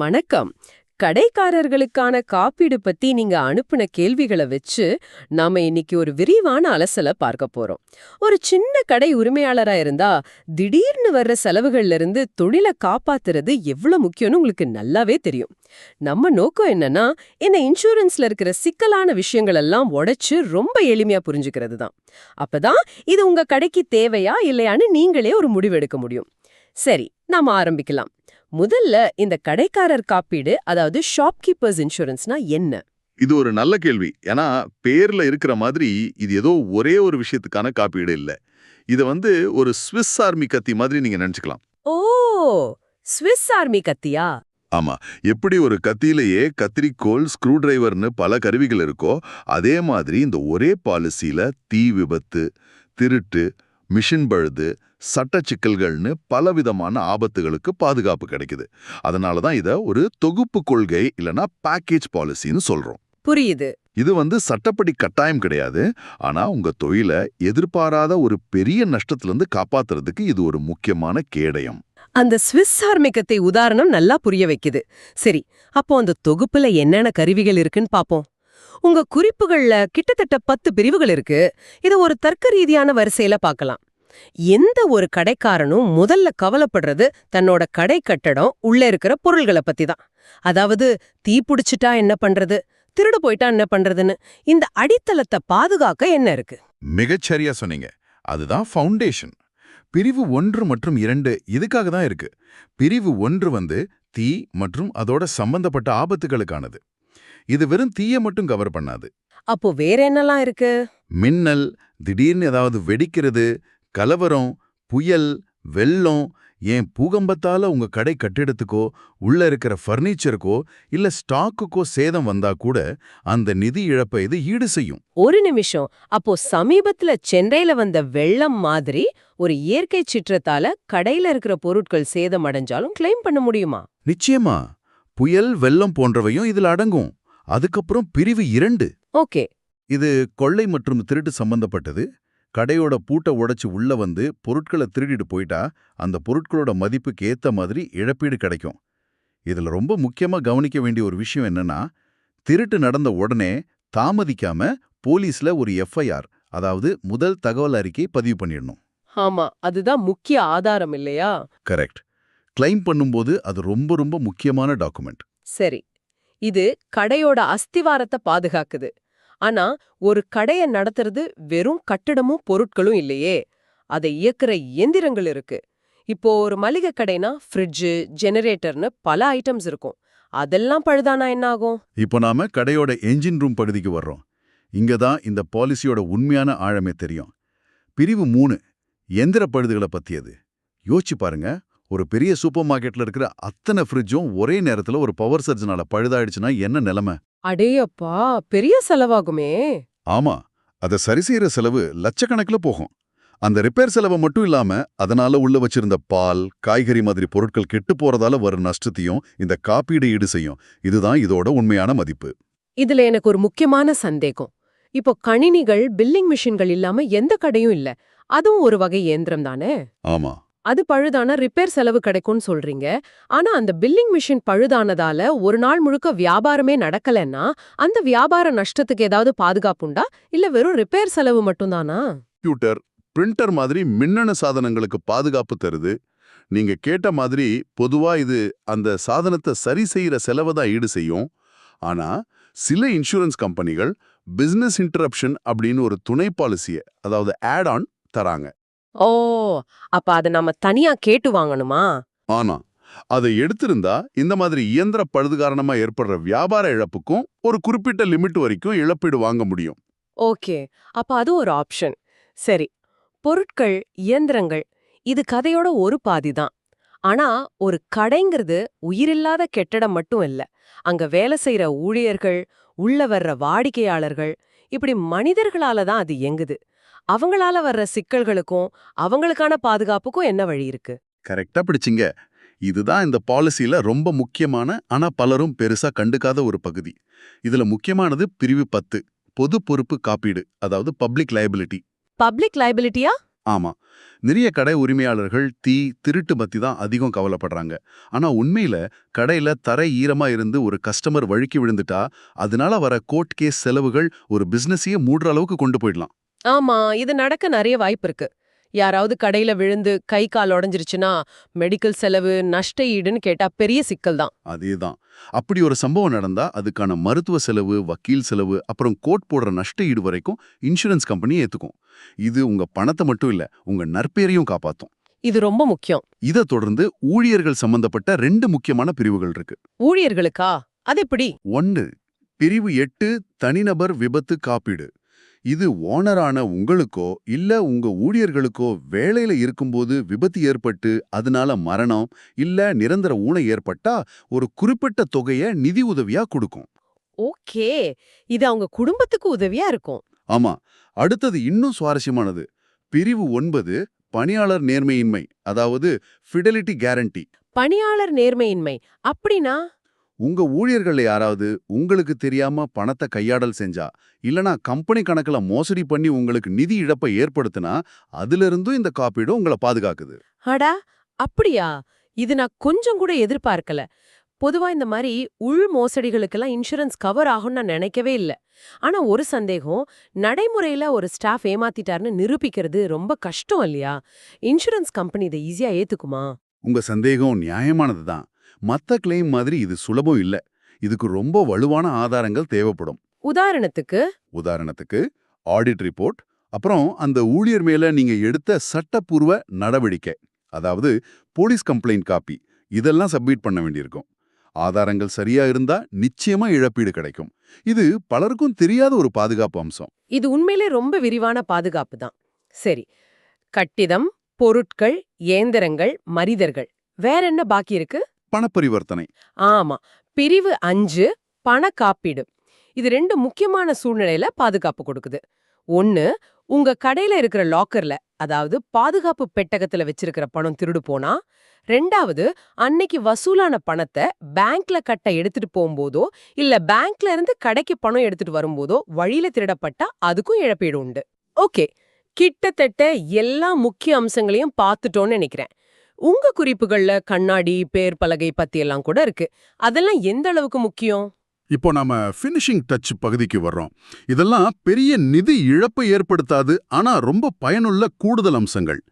வணக்கம். கடைக்காரர்களுக்கான காப்பீடு பத்தி நீங்க அனுப்புன கேள்விகளை வச்சு நாம இன்னைக்கு ஒரு விரிவான அலசல பார்க்க போறோம். ஒரு சின்ன கடை உரிமையாளரா இருந்தா திடீர்னு வர்ற செலவுகள்ல இருந்து தொழிலை காப்பாத்துறது எவ்வளவு முக்கியம்னு உங்களுக்கு நல்லாவே தெரியும். நம்ம நோக்கம் என்னன்னா, இந்த இன்சூரன்ஸ்ல இருக்கிற சிக்கலான விஷயங்கள் எல்லாம் உடைச்சு ரொம்ப எளிமையா புரிஞ்சுக்கிறது தான். அப்பதான் இது உங்க கடைக்கு தேவையா இல்லையான்னு நீங்களே ஒரு முடிவெடுக்க முடியும். சரி, நாம ஆரம்பிக்கலாம். முதல்ல இந்த கடைக்காரர் காப்பீடு, அதாவது ஷாப்கீப்பர்ஸ் இன்சூரன்ஸ்னா என்ன? இது ஒரு நல்ல கேள்வி. ஏன்னா பேர்ல இருக்கிற மாதிரி இது ஏதோ ஒரே ஒரு விஷயத்துக்கான காப்பீடு இல்ல. இத ஒரு ஸ்விஸ் ஆர்மி கத்தி மாதிரி நீங்க நினைச்சுக்கலாம். ஓ, ஸ்விஸ் ஆர்மி கத்தியா? ஆமா. எப்படி ஒரு கத்தியிலேயே கத்திரிக்கோல், ஸ்க்ரூ டிரைவர்னு பல கருவிகள் இருக்கோ, அதே மாதிரி இந்த ஒரே பாலிசியில தீ விபத்து, திருட்டு, மிஷின் பழுது, சட்ட சிக்கல்கள்னு பலவிதமான ஆபத்துகளுக்கு பாதுகாப்பு கிடைக்குது. அதனால தான் இத ஒரு தொகுப்பு கொள்கை இல்லனா பேக்கேஜ் பாலிசின்னு சொல்றோம். புரியுது. இது சட்டப்படி கட்டாயம் கிடையாது. ஆனா உங்க தொழிலை எதிர்பாராத ஒரு பெரிய நஷ்டத்திலிருந்து காப்பாத்துறதுக்கு இது ஒரு முக்கியமான கேடயம். அந்த ஸ்விஸ் ஆர்மி கத்தை உதாரணம் நல்லா புரிய வைக்குது. சரி, அப்போ அந்த தொகுப்புல என்னென்ன கருவிகள் இருக்குன்னு பாப்போம். உங்க குறிப்புகள்ல கிட்டத்தட்ட 10 பிரிவுகள் இருக்கு. இத ஒரு தர்க்க ரீதியான வரிசையில பார்க்கலாம். எந்த ஒரு கடைக்காரனும் முதல்ல கவலைப்படுறது தன்னோட கடை கட்டடம் உள்ள இருக்கிற பொருள்களை பத்தி தான். அதாவது தீ புடிச்சிட்டா என்ன பண்றது, திருடு போயிட்டா என்ன பண்றதுன்னு இந்த அடித்தளத்தை பாதுகாக்க என்ன இருக்கு? மிகச்சரியா சொன்னீங்க. அதுதான் ஃபவுண்டேஷன். பிரிவு 1 மற்றும் 2 இதுக்காக தான் இருக்கு. பிரிவு 1 தீ மற்றும் அதோட சம்பந்தப்பட்ட ஆபத்துகளுக்கானது. இது வெறும் தீய மட்டும் கவர் பண்ணாது. அப்போ வேற என்னலாம் இருக்கு? மின்னல், திடீர்னு ஏதாவது வெடிக்கிறது, கலவரம், புயல், வெள்ளம், ஏன் பூகம்பத்தால உங்க கடை கட்டிடத்துக்கோ உள்ள இருக்கிற ஃபர்னிச்சருக்கோ இல்ல ஸ்டாக்குக்கோ சேதம் வந்தா கூட அந்த நிதி இழப்பை இது ஈடு செய்யும். ஒரு நிமிஷம். அப்போ சமீபத்துல சென்னையில வந்த வெள்ளம் மாதிரி ஒரு இயற்கை சீற்றத்தால கடையில இருக்கிற பொருட்கள் சேதம் அடைஞ்சாலும் கிளைம் பண்ண முடியுமா? நிச்சயமா. புயல், வெள்ளம் போன்றவையும் இதுல அடங்கும். அதுக்கப்புறம் பிரிவு 2. ஓகே. இது கொள்ளை மற்றும் திருட்டு சம்பந்தப்பட்டது. கடையோட பூட்டை உடைச்சு உள்ள பொருட்களை திருடிட்டு போயிட்டா அந்த பொருட்களோட மதிப்புக்கு ஏத்த மாதிரி இழப்பீடு கிடைக்கும். இதுல ரொம்ப முக்கியமா கவனிக்க வேண்டிய ஒரு விஷயம் என்னன்னா, திருட்டு நடந்த உடனே தாமதிக்காம போலீஸ்ல ஒரு எஃப்ஐஆர், அதாவது முதல் தகவல் அறிக்கை பதிவு பண்ணிடணும். ஆமா, அதுதான் முக்கிய ஆதாரம் இல்லையா? கரெக்ட். கிளைம் பண்ணும்போது அது ரொம்ப ரொம்ப முக்கியமான டாக்குமெண்ட். சரி, இது கடையோட அஸ்திவாரத்தை பாதுகாக்குது. ஆனா ஒரு கடைய நடத்துறது வெறும் கட்டிடமும் பொருட்களும் இல்லையே, அதை இயக்குற இயந்திரங்கள் இருக்கு. இப்போ ஒரு மளிகை கடைனா ஃப்ரிட்ஜு, ஜெனரேட்டர்னு பல ஐட்டம்ஸ் இருக்கும். அதெல்லாம் பழுதானா என்ன ஆகும்? இப்போ நாம கடையோட என்ஜின் ரூம் பகுதிக்கு வர்றோம். இங்க தான் இந்த பாலிசியோட உண்மையான ஆழமே தெரியும். பிரிவு 3 எந்திர பழுதுகளை பத்தியது. யோசிச்சு பாருங்க, ஒரு பெரிய சூப்பர் மார்க்கெட்ல இருக்கிற அத்தனை ஃப்ரிட்ஜும் ஒரே நேரத்துல ஒரு பவர் சர்ஜனால பழுதாயிடுச்சுன்னா என்ன நிலைமை? அடேயப்பா, பெரிய செலவாகுமே. ஆமா, அதை சரி செய்யற செலவு லட்சக்கணக்கில் போகும். அந்த ரிப்பேர் செலவை மட்டும் இல்லாம அதனால உள்ள வச்சிருந்த பால், காய்கறி மாதிரி பொருட்கள் கெட்டு போறதால வரும் நஷ்டத்தையும் இந்த காப்பீடு ஈடு செய்யும். இதுதான் இதோட உண்மையான மதிப்பு. இதுல எனக்கு ஒரு முக்கியமான சந்தேகம். இப்போ கணினிகள், பில்லிங் மிஷின்கள் இல்லாம எந்த கடையும் இல்ல. அதுவும் ஒரு வகை இயந்திரம் தானே? ஆமா. அது பழுதான ரிப்பேர் செலவு கிடைக்கும்னு சொல்றீங்க. ஆனா அந்த பில்லிங் மிஷின் பழுதானதால ஒரு நாள் முழுக்க வியாபாரமே நடக்கலன்னா அந்த வியாபார நஷ்டத்துக்கு ஏதாவது பாதுகாப்புண்டா, இல்ல வெறும் ரிப்பேர் செலவு மட்டும்தானா? கம்ப்யூட்டர், பிரிண்டர் மாதிரி மின்னணு சாதனங்களுக்கு பாதுகாப்பு தருது. நீங்க கேட்ட மாதிரி பொதுவா இது அந்த சாதனத்தை சரி செய்யற செலவை தான் ஈடு செய்யும். ஆனா சில இன்சூரன்ஸ் கம்பெனிகள் பிசினஸ் இன்டரப்ஷன் அப்படின்னு ஒரு துணை பாலிசியை, அதாவது ஆட் ஆன் தராங்க. ஓ, அப்ப அத நாம தனியா கேட்டு வாங்கணுமா? ஆனா அதை எடுத்திருந்தா இந்த மாதிரி இயந்திர பழுது காரணமா ஏற்படுற வியாபார இழப்புக்கும் ஒரு குறிப்பிட்ட லிமிட் வரைக்கும் இழப்பீடு வாங்க முடியும். ஓகே, அப்ப அது ஒரு ஆப்ஷன். சரி, பொருட்கள், இயந்திரங்கள் இது கதையோட ஒரு பாதி தான். ஆனா ஒரு கடைங்கிறது உயிரில்லாத கெட்டடம் மட்டும் இல்ல. அங்க வேலை செய்யற ஊழியர்கள், உள்ள வர்ற வாடிக்கையாளர்கள், இப்படி மனிதர்களால தான் அது இயங்குது. அவங்களால வர்ற சிக்கல்களுக்கும் அவங்களுக்கான பாதுகாப்புக்கும் என்ன வழி இருக்கு? கரெக்டா பிடிச்சிங்க. இதுதான் இந்த பாலிசியில ரொம்ப முக்கியமான, ஆனா பலரும் பெருசா கண்டுக்காத ஒரு பகுதி. இதுல முக்கியமானது பிரிவு 10, பொது பொறுப்பு காப்பீடு, அதாவது பப்ளிக் லயபிலிட்டி. பப்ளிக் லைபிலிட்டியா? ஆமா. நிறைய கடை உரிமையாளர்கள் தீ, திருட்டு பத்தி தான் அதிகம் கவலைப்படுறாங்க. ஆனா உண்மையில கடையில தரை ஈரமா இருந்து ஒரு கஸ்டமர் வழுக்கி விழுந்துட்டா, அதனால வர கோர்ட் கேஸ் செலவுகள் ஒரு பிசினஸையே மூடுற அளவுக்கு கொண்டு போயிடலாம். ஆமா, இது நடக்க நிறைய வாய்ப்பு இருக்கு. யாராவது கடையில விழுந்து கை கால் உடைஞ்சிருச்சுன்னா மெடிக்கல் செலவு, நஷ்ட ஈடுன்னு கேட்டா பெரிய சிக்கல் தான். அதேதான். அப்படி ஒரு சம்பவம் நடந்தா அதுக்கான மருத்துவ செலவு, வக்கீல் செலவு, அப்புறம் கோர்ட் போடுற நஷ்ட ஈடு வரைக்கும் இன்சூரன்ஸ் கம்பெனி ஏத்துக்கும். இது உங்க பணத்தை மட்டும் இல்ல, உங்க நற்பெயரையும் காப்பாத்தும். இது ரொம்ப முக்கியம். இதை தொடர்ந்து ஊழியர்கள் சம்பந்தப்பட்ட 2 முக்கியமான பிரிவுகள் இருக்கு. ஊழியர்களுக்கா? அது எப்படி? 1 பிரிவு 8 தனிநபர் விபத்து காப்பீடு. இது ஓனரான உங்களுக்கோ இல்ல உங்க ஊழியர்களுக்கோ வேலையில இருக்கும்போது விபத்து ஏற்பட்டு அதனால மரணம் இல்ல நிரந்தர ஊனம் ஏற்பட்டா ஒரு குறிப்பிட்ட தொகையை நிதி உதவியா கொடுக்கும். ஓகே, இது அவங்க குடும்பத்துக்கு உதவியா இருக்கும். ஆமா. அடுத்தது இன்னும் சுவாரஸ்யமானது. பிரிவு 9 பணியாளர் நேர்மையின்மை, அதாவது ஃபிடலிட்டி கேரண்டி. பணியாளர் நேர்மையின்மை அப்படின்னா? உங்க ஊழியர்கள் யாராவது உங்களுக்கு தெரியாம பணத்தை கையாடல் செஞ்சா இல்லனா கம்பெனி கணக்குல மோசடி பண்ணி உங்களுக்கு நிதி இழப்பை ஏற்படுத்தினா அதிலிருந்தும் இந்த காப்பீடு உங்களை பாதுகாக்குது. அடா, அப்படியா? இது நான் கொஞ்சம் கூட எதிர்பார்க்கல. பொதுவா இந்த மாதிரி உள் மோசடிகளுக்கெல்லாம் இன்சூரன்ஸ் கவர் ஆகும்னு நான் நினைக்கவே இல்ல. ஆனா ஒரு சந்தேகம், நடைமுறையில ஒரு ஸ்டாஃப் ஏமாத்திட்டாருன்னு நிரூபிக்கிறது ரொம்ப கஷ்டம் இல்லையா? இன்சூரன்ஸ் கம்பெனி இதை ஈஸியா ஏத்துக்குமா? உங்க சந்தேகம் நியாயமானது தான். மத்த கிளைம் மாதிரி இது சுலபம் இல்ல. இதுக்கு ரொம்ப வலுவான ஆதாரங்கள் தேவைப்படும். உதாரணத்துக்கு ஆடிட் ரிப்போர்ட், அப்புறம் அந்த ஊழியர் மேல நீங்க எடுத்த சட்டப்பூர்வ நடவடிக்கை, அதாவது போலீஸ் கம்ப்ளைண்ட் காப்பி, இதெல்லாம் சப்மிட் பண்ண வேண்டியிருக்கும். ஆதாரங்கள் சரியா இருந்தா நிச்சயமா இழப்பீடு கிடைக்கும். இது பலருக்கும் தெரியாத ஒரு பாதுகாப்பு அம்சம். இது உண்மையிலே ரொம்ப விரிவான பாதுகாப்பு தான். சரி, கட்டிடம், பொருட்கள், இயந்திரங்கள், மனிதர்கள், வேற என்ன பாக்கி இருக்கு? பணப்பரிவர்த்தனை. ஆமா, பிரிவு 5 பண காப்பீடு. இது 2 முக்கியமான சூழ்நிலையில பாதுகாப்பு கொடுக்குது. 1, உங்க கடையில இருக்கிற லாக்கர்ல, அதாவது பாதுகாப்பு பெட்டகத்துல வச்சிருக்கிற பணம் திருடு போனா. 2வது, அன்னைக்கு வசூலான பணத்தை பேங்க்ல கட்ட எடுத்துட்டு போகும்போதோ இல்ல பேங்க்ல இருந்து கடைக்கு பணம் எடுத்துட்டு வரும்போதோ வழியில திருடப்பட்டா அதுக்கும் இழப்பீடு உண்டு. ஓகே, கிட்டத்தட்ட எல்லா முக்கிய அம்சங்களையும் பார்த்துட்டோன்னு நினைக்கிறேன். உங்க குறிப்புகள்ல கண்ணாடி, பேர் பலகை பத்தி எல்லாம் கூட இருக்கு. அதெல்லாம் எந்த அளவுக்கு முக்கியம்? இப்போ நாம ஃபினிஷிங் டச் பகுதிக்கு வர்றோம். இதெல்லாம் பெரிய நிதி இழப்பை ஏற்படுத்தாது, ஆனா ரொம்ப பயனுள்ள கூடுதல் அம்சங்கள்.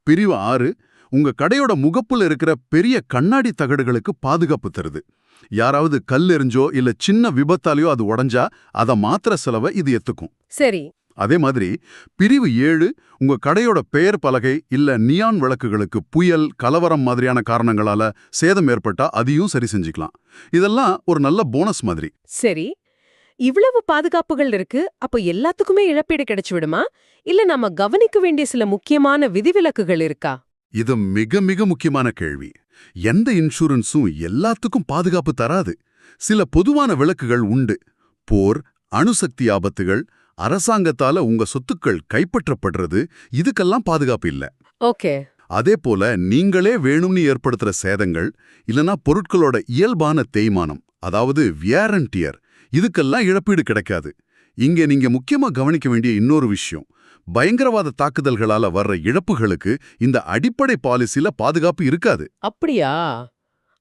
பிரிவு 6 உங்க கடையோட முகப்புல இருக்கிற பெரிய கண்ணாடி தகடுகளுக்கு பாதுகாப்பு தருது. யாராவது கல் எறிஞ்சோ இல்ல சின்ன விபத்தாலேயோ அது உடைஞ்சா அதை மாத்திர செலவை இது ஏத்துக்கும். சரி. அதே மாதிரி பிரிவு 7 உங்க கடையோட பெயர் பலகை இல்ல நியான் விளக்குகளுக்கு புயல், கலவரம் மாதிரியான காரணங்களால சேதம் ஏற்பட்டா அதையும் சரி செஞ்சுக்கலாம். இதெல்லாம் ஒரு நல்ல போனஸ் மாதிரி. சரி, இவ்வளவு பாதுகாப்புகள் இருக்கு. அப்ப எல்லாத்துக்குமே இழப்பீடு கிடைச்சு விடுமா? இல்ல நம்ம கவனிக்க வேண்டிய சில முக்கியமான விதிவிலக்குகள் இருக்கா? இது மிக மிக முக்கியமான கேள்வி. எந்த இன்சூரன்ஸும் எல்லாத்துக்கும் பாதுகாப்பு தராது. சில பொதுவான விலக்குகள் உண்டு. போர், அணுசக்தி ஆபத்துகள், அரசாங்கத்தால உங்க சொத்துக்கள் கைப்பற்றப்படுறது, இதுக்கெல்லாம் பாதுகாப்பு இல்ல. ஓகே. அதே போல நீங்களே வேணும்னு ஏற்படுத்துற சேதங்கள் இல்லனா பொருட்களோட இயல்பான தேய்மானம், அதாவது வியர் அண்ட் டியர், இதுக்கெல்லாம் இழப்பீடு கிடைக்காது. இங்க நீங்க முக்கியமா கவனிக்க வேண்டிய இன்னொரு விஷயம், பயங்கரவாத தாக்குதல்களால வர்ற இழப்புகளுக்கு இந்த அடிப்படை பாலிசில பாதுகாப்பு இருக்காது. அப்படியா?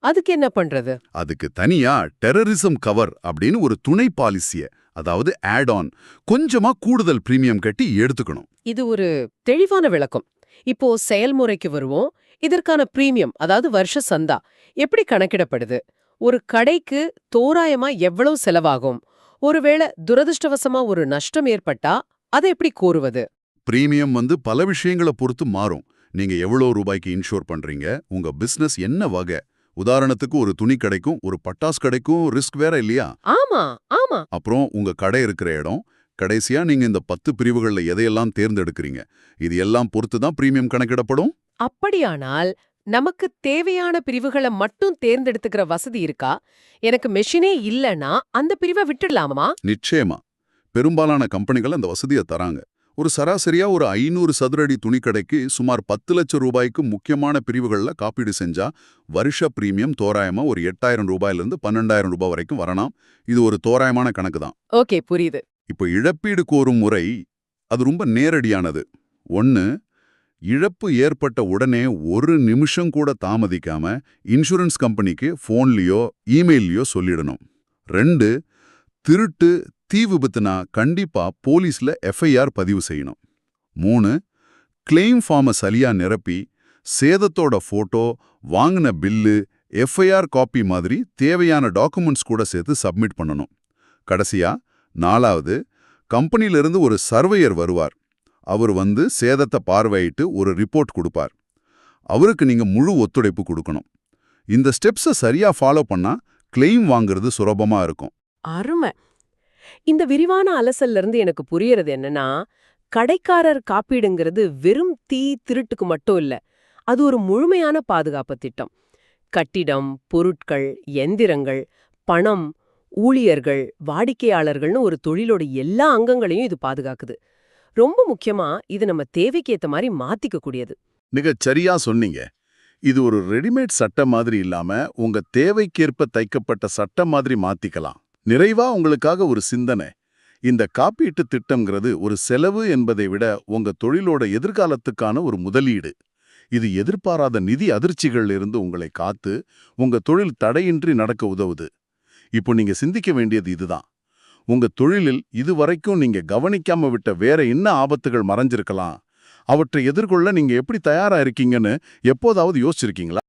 அதுக்கு என்ன பண்றது? அதுக்கு தனியா டெரரிசம் கவர் அப்படின்னு ஒரு துணை பாலிசிய, அதாவது ஆட் ஆன், கொஞ்சமா கூடுதல் பிரீமியம் கட்டி எடுத்துக்கணும். இது ஒரு தெளிவான விளக்கம். இப்போ செயல்முறைக்கு வருவோம். இதற்கான பிரீமியம், அதாவது வருஷ சந்தா எப்படி கணக்கிடப்படுது? ஒரு கடைக்கு தோராயமா எவ்வளவு செலவாகும்? ஒருவேளை துரதிருஷ்டவசமா ஒரு நஷ்டம் ஏற்பட்டா அதை எப்படி கோருவது? பிரீமியம் பல விஷயங்களை பொறுத்து மாறும். நீங்க எவ்வளவு ரூபாய்க்கு இன்ஷூர் பண்றீங்க, உங்க பிசினஸ் என்ன வகை, உதாரணத்துக்கு ஒரு துணி கடைக்கும் ஒரு பட்டாஸ் கடைக்கும் ரிஸ்க் வேற இல்லையா? ஆமா ஆமா. அப்புறம் உங்க கடை இருக்கிற இடம், கடைசியா நீங்க இந்த 10 பிரிவுகள்ல எதையெல்லாம் தேர்ந்தெடுக்கிறீங்க, இது எல்லாம் பொறுத்து தான் பிரீமியம் கணக்கிடப்படும். அப்படியானால் நமக்கு தேவையான பிரிவுகளை மட்டும் தேர்ந்தெடுத்துக்கிற வசதி இருக்கா? எனக்கு மெஷினே இல்லனா அந்த பிரிவை விட்டுடலாமா? நிச்சயமா. பெரும்பாலான கம்பெனிகள் அந்த வசதியை தராங்க. ஒரு சராசரியா ஒரு 500 சதுரடி துணிக்கடைக்கு சுமார் 10 லட்சம் ரூபாய்க்கு முக்கியமான பிரிவுகள்ல காப்பீடு செஞ்சா வருஷ பிரீமியம் தோராயமா ஒரு 8,000 ரூபாயிலிருந்து 12,000 ரூபாய் வரைக்கும் வரலாம். இது ஒரு தோராயமான கணக்கு தான். ஓகே, புரியுது. இப்போ இழப்பீடு கோரும் முறை அது ரொம்ப நேரடியானது. 1, இழப்பு ஏற்பட்ட உடனே ஒரு நிமிஷம் கூட தாமதிக்காம இன்சூரன்ஸ் கம்பெனிக்கு ஃபோன்லயோ இமெயிலையோ சொல்லிடணும். 2, திருட்டு தீ விபத்துனா கண்டிப்பா போலீஸ்ல எஃப்ஐஆர் பதிவு செய்யணும். 3, கிளைம் ஃபார்மை சரியா நிரப்பி சேதத்தோட போட்டோ, வாங்கின பில்லு, எஃப்ஐஆர் காப்பி மாதிரி தேவையான டாக்குமெண்ட்ஸ் கூட சேர்த்து சப்மிட் பண்ணணும். கடைசியா 4வது, கம்பெனியிலிருந்து ஒரு சர்வேயர் வருவார். அவர் வந்து சேதத்தை பார்வையிட்டு ஒரு ரிப்போர்ட் கொடுப்பார். அவருக்கு நீங்க முழு ஒத்துழைப்பு கொடுக்கணும். இந்த ஸ்டெப்ஸை சரியா ஃபாலோ பண்ணா கிளைம் வாங்குறது சுலபமா இருக்கும். அருமை. இந்த விரிவான அலசல்ல இருந்து எனக்கு புரியறது என்னன்னா, கடைக்காரர் காப்பீடுங்கிறது வெறும் தீ திருட்டுக்கு மட்டும் இல்ல, அது ஒரு முழுமையான பாதுகாப்பு திட்டம். கட்டிடம், பொருட்கள், எந்திரங்கள், பணம், ஊழியர்கள், வாடிக்கையாளர்கள்னு ஒரு தொழிலோட எல்லா அங்கங்களையும் இது பாதுகாக்குது. ரொம்ப முக்கியமா இது நம்ம தேவைக்கு ஏத்த மாதிரி மாத்திக்க கூடியது. மிகச் சரியா சொன்னீங்க. இது ஒரு ரெடிமேட் சட்டை மாதிரி இல்லாம உங்க தேவைக்கேற்ப தைக்கப்பட்ட சட்டை மாதிரி மாத்திக்கலாம். நிறைவா உங்களுக்காக ஒரு சிந்தனை. இந்த காப்பீட்டு திட்டம்ங்கிறது ஒரு செலவு என்பதை விட உங்க தொழிலோட எதிர்காலத்துக்கான ஒரு முதலீடு. இது எதிர்பாராத நிதி அதிர்ச்சிகள்ல இருந்து உங்களை காத்து உங்க தொழில் தடையின்றி நடக்க உதவுது. இப்போ நீங்க சிந்திக்க வேண்டியது இதுதான். உங்க தொழிலில் இதுவரைக்கும் நீங்க கவனிக்காம விட்ட வேற என்ன ஆபத்துகள் மறைஞ்சிருக்கலாம்? அவற்றை எதிர்கொள்ள நீங்க எப்படி தயாரா இருக்கீங்கன்னு எப்போதாவது யோசிச்சிருக்கீங்களா?